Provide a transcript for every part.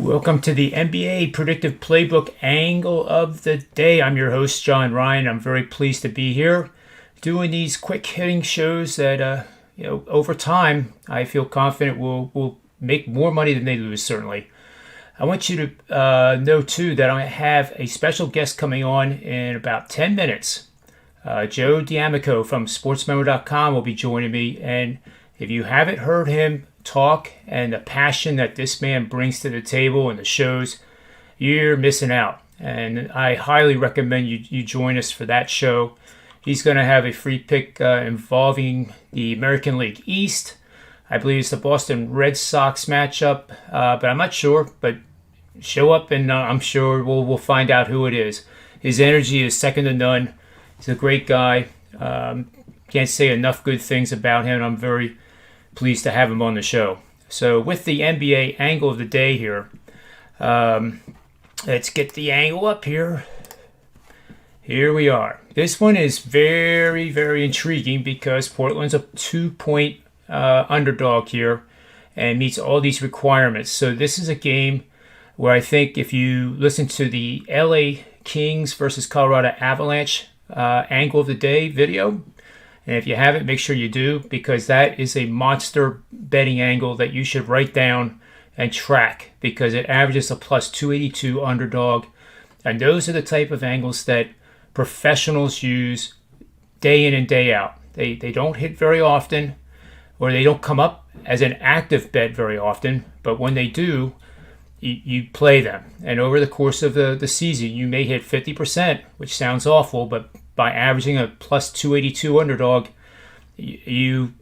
Welcome to the NBA Predictive Playbook Angle of the Day. I'm your host, John Ryan. I'm very pleased to be here doing these quick hitting shows that, over time, I feel confident will make more money than they lose, certainly. I want you to know, too, that I have a special guest coming on in about 10 minutes. Joe D'Amico from sportsmemo.com will be joining me. And if you haven't heard him talk and the passion that this man brings to the table and the shows, you're missing out. And I highly recommend you join us for that show. He's going to have a free pick involving the American League East. I believe it's the Boston Red Sox matchup, but I'm not sure. But show up and I'm sure we'll find out who it is. His energy is second to none. He's a great guy. Can't say enough good things about him. I'm very pleased to have him on the show. So with the NBA angle of the day here, let's get the angle up here. Here we are. This one is very, very intriguing because Portland's a 2-point underdog here and meets all these requirements. So this is a game where I think if you listen to the LA Kings versus Colorado Avalanche angle of the day video, and if you haven't, make sure you do, because that is a monster betting angle that you should write down and track, because it averages a plus 282 underdog. And those are the type of angles that professionals use day in and day out. They don't hit very often, or they don't come up as an active bet very often, but when they do, you play them. And over the course of the season, you may hit 50%, which sounds awful, but by averaging a plus 282 underdog, you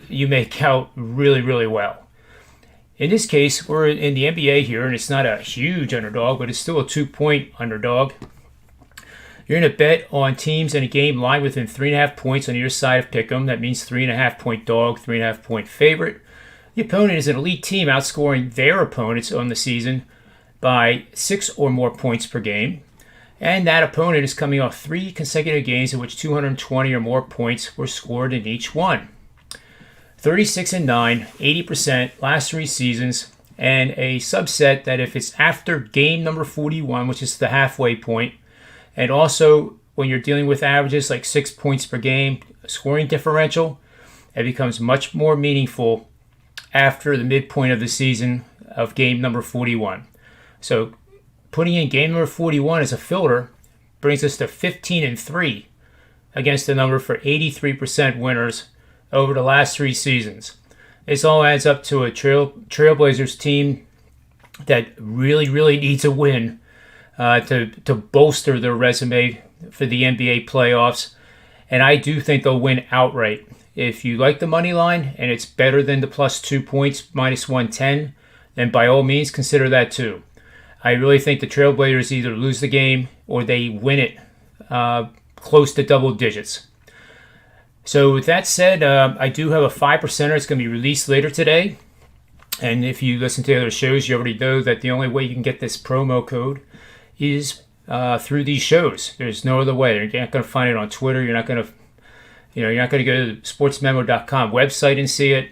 make out really, really well. In this case, we're in the NBA here, and it's not a huge underdog, but it's still a 2-point underdog. You're going to bet on teams in a game line within 3.5 points on either side of pick'em. That means 3.5-point dog, 3.5-point favorite. The opponent is an elite team outscoring their opponents on the season by 6 or more points per game. And that opponent is coming off 3 consecutive games in which 220 or more points were scored in each one. 36-9, 80% last 3 seasons, and a subset that if it's after game number 41, which is the halfway point, and also when you're dealing with averages like 6 points per game, scoring differential, it becomes much more meaningful after the midpoint of the season of game number 41. So putting in game number 41 as a filter brings us to 15-3 against the number for 83% winners over the last 3 seasons. This all adds up to a Trailblazers team that really, really needs a win to bolster their resume for the NBA playoffs. And I do think they'll win outright. If you like the money line and it's better than the plus 2 points, minus 110, then by all means consider that too. I really think the Trailblazers either lose the game or they win it close to double digits. So with that said, I do have a 5%er. It's going to be released later today. And if you listen to the other shows, you already know that the only way you can get this promo code is through these shows. There's no other way. You're not going to find it on Twitter. You're not going to go to the sportsmemo.com website and see it.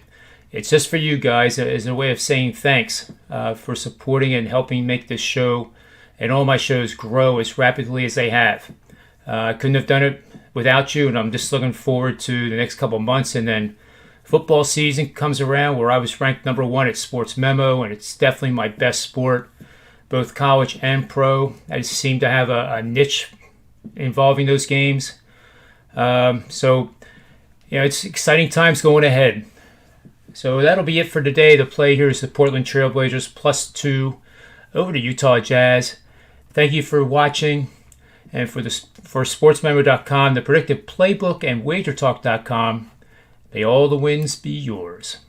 It's just for you guys as a way of saying thanks for supporting and helping make this show and all my shows grow as rapidly as they have. I couldn't have done it without you, and I'm just looking forward to the next couple months. And then football season comes around where I was ranked number 1 at Sports Memo, and it's definitely my best sport, both college and pro. I just seem to have a niche involving those games. It's exciting times going ahead. So that'll be it for today. The play here is the Portland Trailblazers plus 2 over to Utah Jazz. Thank you for watching. And for SportsMemo.com, the Predictive Playbook, and WagerTalk.com, may all the wins be yours.